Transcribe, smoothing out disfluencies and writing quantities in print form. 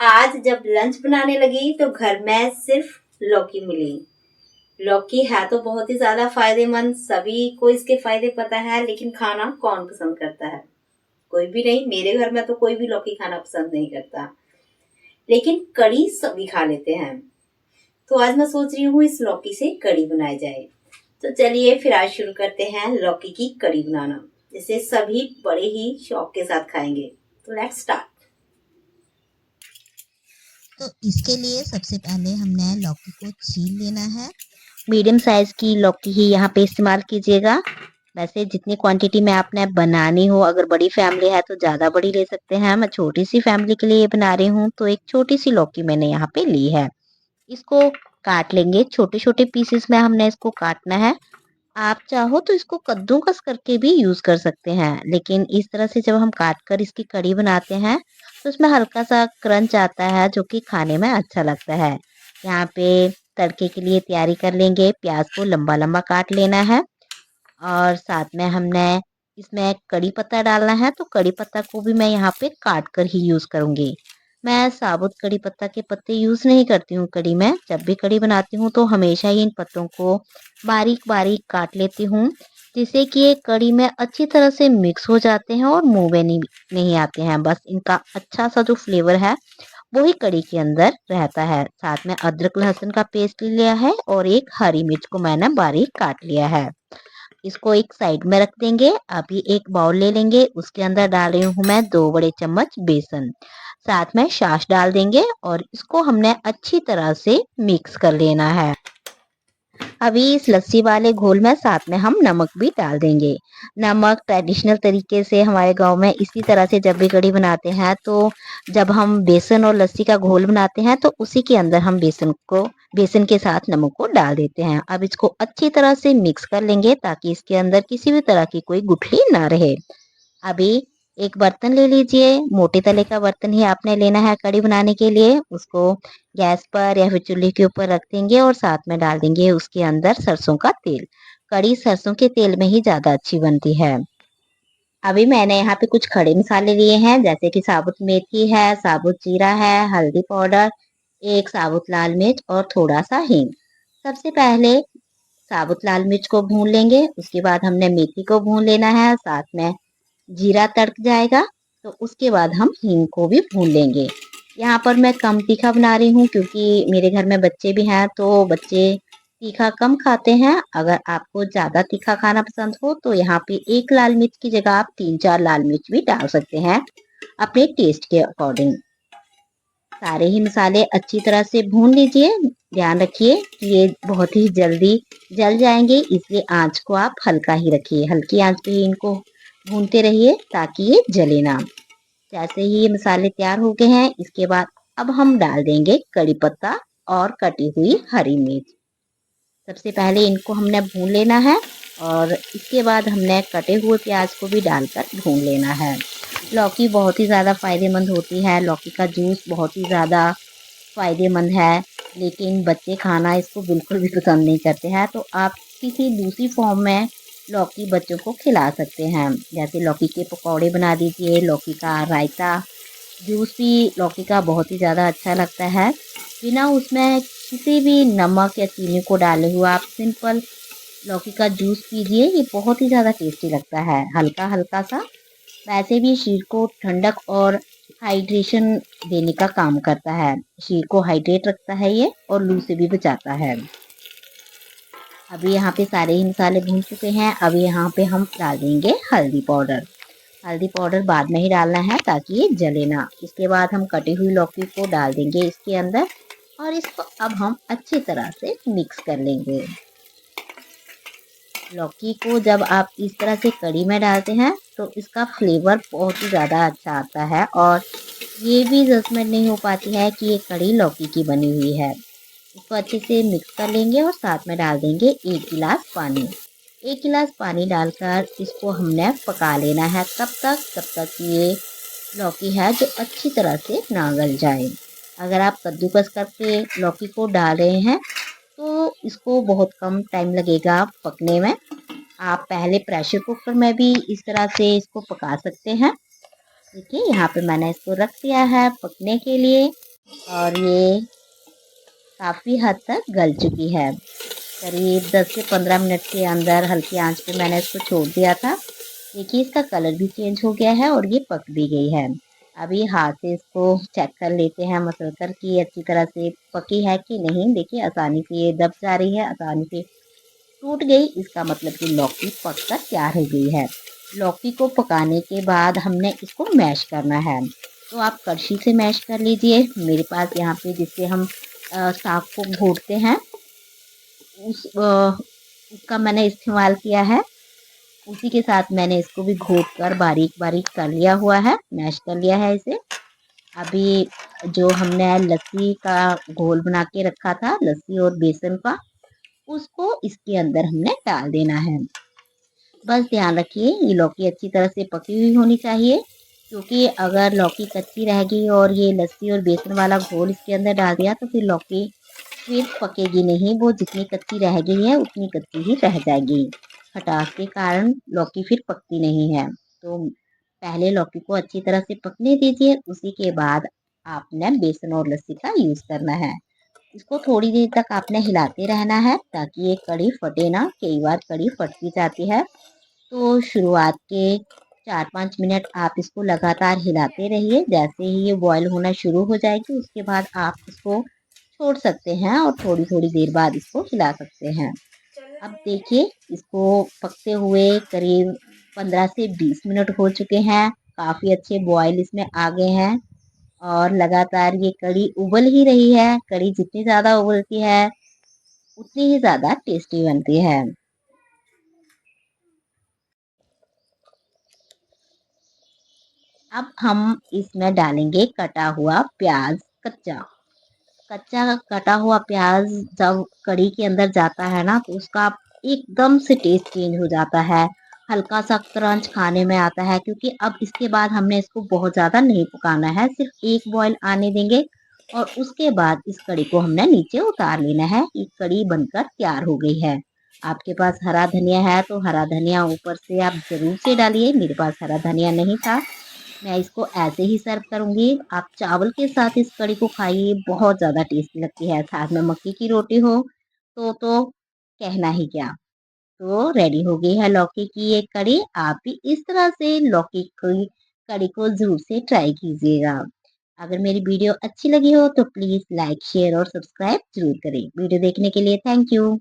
आज जब लंच बनाने लगी तो घर में सिर्फ लौकी मिली। लौकी है तो बहुत ही ज्यादा फायदेमंद, सभी को इसके फायदे पता है, लेकिन खाना कौन पसंद करता है? कोई भी नहीं। मेरे घर में तो कोई भी लौकी खाना पसंद नहीं करता, लेकिन कड़ी सभी खा लेते हैं। तो आज मैं सोच रही हूँ इस लौकी से कड़ी बनाई जाए। तो चलिए फिर आज शुरू करते हैं लौकी की कड़ी बनाना, जिसे सभी बड़े ही शौक के साथ खाएंगे। तो लेट्स स्टार्ट। तो इसके लिए सबसे पहले हमने लौकी को छील लेना है। मीडियम साइज की लौकी ही यहाँ पे इस्तेमाल कीजिएगा। वैसे जितनी क्वांटिटी में आपने बनानी हो, अगर बड़ी फैमिली है तो ज़्यादा बड़ी ले सकते हैं। मैं छोटी सी फैमिली के लिए बना रही हूँ तो एक छोटी सी लौकी मैंने यहाँ पे ली है। इसको काट लेंगे, छोटे छोटे पीसेस में हमने इसको काटना है। आप चाहो तो इसको कद्दूकस करके भी यूज कर सकते हैं, लेकिन इस तरह से जब हम काट कर इसकी कड़ी बनाते हैं तो इसमें हल्का सा क्रंच आता है जो कि खाने में अच्छा लगता है। यहाँ पे तड़के के लिए तैयारी कर लेंगे। प्याज को लंबा लंबा काट लेना है और साथ में हमने इसमें कड़ी पत्ता डालना है, तो कड़ी पत्ता को भी मैं यहाँ पे काट कर ही यूज करूंगी। मैं साबुत कड़ी पत्ता के पत्ते यूज नहीं करती हूँ कड़ी में। जब भी कड़ी बनाती हूँ तो हमेशा ही इन पत्तों को बारीक बारीक काट लेती हूँ, जिससे कि ये कड़ी में अच्छी तरह से मिक्स हो जाते हैं और मुंह में नहीं आते हैं। बस इनका अच्छा सा जो फ्लेवर है वो ही कड़ी के अंदर रहता है। साथ में अदरक लहसुन का पेस्ट लिया है और एक हरी मिर्च को मैंने बारीक काट लिया है। इसको एक साइड में रख देंगे। अभी एक बाउल ले लेंगे, उसके अंदर डाल रही हूँ मैं 2 बड़े चम्मच बेसन। साथ में छाछ डाल देंगे और इसको हमने अच्छी तरह से मिक्स कर लेना है। अभी इस लस्सी वाले घोल में साथ में हम नमक भी डाल देंगे। नमक ट्रेडिशनल तरीके से हमारे गांव में इसी तरह से जब भी कढ़ी बनाते हैं तो जब हम बेसन और लस्सी का घोल बनाते हैं तो उसी के अंदर हम बेसन के साथ नमक को डाल देते हैं। अब इसको अच्छी तरह से मिक्स कर लेंगे ताकि इसके अंदर किसी भी तरह की कोई गुठली ना रहे। अभी एक बर्तन ले लीजिए, मोटे तले का बर्तन ही आपने लेना है कढ़ी बनाने के लिए। उसको गैस पर या फिर चूल्हे के ऊपर रख देंगे और साथ में डाल देंगे उसके अंदर सरसों का तेल। कढ़ी सरसों के तेल में ही ज़्यादा अच्छी बनती है। अभी मैंने यहाँ पे कुछ खड़े मसाले लिए हैं, जैसे कि साबुत मेथी है, साबुत जीरा है, हल्दी पाउडर, एक साबुत लाल मिर्च और थोड़ा सा हींग। सबसे पहले साबुत लाल मिर्च को भून लेंगे, उसके बाद हमने मेथी को भून लेना है। साथ में जीरा तड़क जाएगा तो उसके बाद हम हींग को भी भून लेंगे। यहाँ पर मैं कम तीखा बना रही हूँ क्योंकि मेरे घर में बच्चे भी हैं, तो बच्चे तीखा कम खाते हैं। अगर आपको ज़्यादा तीखा खाना पसंद हो तो यहाँ पे एक लाल मिर्च की जगह आप 3-4 लाल मिर्च भी डाल सकते हैं अपने टेस्ट के अकॉर्डिंग। सारे ही मसाले अच्छी तरह से भून लीजिए। ध्यान रखिए कि ये बहुत ही जल्दी जल जाएंगे, इसलिए आंच को आप हल्का ही रखिए। हल्की आंच पे ही इनको भूनते रहिए ताकि ये जले ना। जैसे ही ये मसाले तैयार हो गए हैं, इसके बाद अब हम डाल देंगे कड़ी पत्ता और कटी हुई हरी मिर्च। सबसे पहले इनको हमने भून लेना है और इसके बाद हमने कटे हुए प्याज को भी डालकर भून लेना है। लौकी बहुत ही ज़्यादा फ़ायदेमंद होती है। लौकी का जूस बहुत ही ज़्यादा फ़ायदेमंद है, लेकिन बच्चे खाना इसको बिल्कुल भी पसंद नहीं करते हैं। तो आप किसी दूसरी फॉर्म में लौकी बच्चों को खिला सकते हैं, जैसे लौकी के पकौड़े बना दीजिए, लौकी का रायता। जूस भी लौकी का बहुत ही ज़्यादा अच्छा लगता है। बिना उसमें किसी भी नमक या चीनी को डाले हुए आप सिंपल लौकी का जूस पीजिए, ये बहुत ही ज़्यादा टेस्टी लगता है, हल्का हल्का सा। वैसे भी शरीर को ठंडक और हाइड्रेशन देने का काम करता है। शरीर को हाइड्रेट रखता है ये और लू से भी बचाता है। अभी यहाँ पे सारे ही मसाले भून चुके हैं। अभी यहाँ पे हम डाल देंगे हल्दी पाउडर। हल्दी पाउडर बाद में ही डालना है ताकि ये जले ना। इसके बाद हम कटी हुई लौकी को डाल देंगे इसके अंदर और इसको अब हम अच्छी तरह से मिक्स कर लेंगे। लौकी को जब आप इस तरह से कड़ी में डालते हैं तो इसका फ्लेवर बहुत ही ज़्यादा अच्छा आता है और ये भी जजमेंट नहीं हो पाती है कि ये कड़ी लौकी की बनी हुई है। इसको अच्छे से मिक्स कर लेंगे और साथ में डाल देंगे 1 गिलास पानी। 1 गिलास पानी डालकर इसको हमने पका लेना है तब तक ये लौकी है जो अच्छी तरह से ना गल जाए। अगर आप कद्दूकस करके लौकी को डाल रहे हैं तो इसको बहुत कम टाइम लगेगा पकने में। आप पहले प्रेशर कुकर में भी इस तरह से इसको पका सकते हैं। देखिए यहाँ पे मैंने इसको रख दिया है पकने के लिए। और ये काफ़ी हद तक गल चुकी है। करीब 10 से 15 मिनट के अंदर हल्की आंच पे मैंने इसको छोड़ दिया था। देखिए इसका कलर भी चेंज हो गया है और ये पक भी गई है। अभी हाथ से इसको चेक कर लेते हैं मसल कर कि ये अच्छी तरह से पकी है कि नहीं। देखिए आसानी से ये दब जा रही है, आसानी से टूट गई, इसका मतलब कि लौकी पक कर तैयार हो गई है। लौकी को पकाने के बाद हमने इसको मैश करना है, तो आप कड़छी से मैश कर लीजिए। मेरे पास यहाँ पे जिससे हम साग को घोटते हैं उसका मैंने इस्तेमाल किया है। उसी के साथ मैंने इसको भी घोट कर बारीक बारीक कर लिया हुआ है, मैश कर लिया है इसे। अभी जो हमने लस्सी का घोल बना के रखा था, लस्सी और बेसन का, उसको इसके अंदर हमने डाल देना है। बस ध्यान रखिए ये लौकी अच्छी तरह से पकी हुई होनी चाहिए, क्योंकि अगर लौकी कच्ची रहेगी और ये लस्सी और बेसन वाला घोल इसके अंदर डाल दिया तो फिर लौकी फिर पकेगी नहीं, वो जितनी कच्ची रह गई है उतनी कच्ची ही रह जाएगी। खटास के कारण लौकी फिर पकती नहीं है। तो पहले लौकी को अच्छी तरह से पकने दीजिए, उसी के बाद आपने बेसन और लस्सी का यूज़ करना है। इसको थोड़ी देर तक आपने हिलाते रहना है ताकि ये कढ़ी फटे ना, कई बार कढ़ी फट भी जाती है। तो शुरुआत के 4-5 मिनट आप इसको लगातार हिलाते रहिए। जैसे ही ये बॉयल होना शुरू हो जाएगी उसके बाद आप इसको छोड़ सकते हैं और थोड़ी-थोड़ी देर बाद इसको हिला सकते हैं। अब देखिए इसको पकते हुए करीब 15 से 20 मिनट हो चुके हैं। काफ़ी अच्छे बॉयल इसमें आ गए हैं और लगातार ये कढ़ी उबल ही रही है। कढ़ी जितनी ज़्यादा उबलती है उतनी ही ज़्यादा टेस्टी बनती है। अब हम इसमें डालेंगे कटा हुआ प्याज़ कच्चा। कच्चा कटा हुआ प्याज़ जब कढ़ी के अंदर जाता है ना, तो उसका एकदम से टेस्ट चेंज हो जाता है। हल्का-सा क्रंच खाने में आता है, क्योंकि अब इसके बाद हमने इसको बहुत ज़्यादा नहीं पकाना है, सिर्फ़ एक बॉयल आने देंगे और उसके बाद इस कढ़ी को हमने नीचे उतार लेना है। ये कढ़ी बनकर तैयार हो गई है। आपके पास हरा धनिया है तो हरा धनिया ऊपर से आप ज़रूर से डालिए। मेरे पास हरा धनिया नहीं था, मैं इसको ऐसे ही सर्व करूँगी। आप चावल के साथ इस कढ़ी को खाइए, बहुत ज़्यादा टेस्टी लगती है। साथ में मक्के की रोटी हो तो कहना ही क्या। तो रेडी हो गई है लौकी की ये कढ़ी। आप भी इस तरह से लौकी की कढ़ी को ज़रूर से ट्राई कीजिएगा। अगर मेरी वीडियो अच्छी लगी हो तो प्लीज़ लाइक, शेयर और सब्सक्राइब ज़रूर करें। वीडियो देखने के लिए थैंक यू।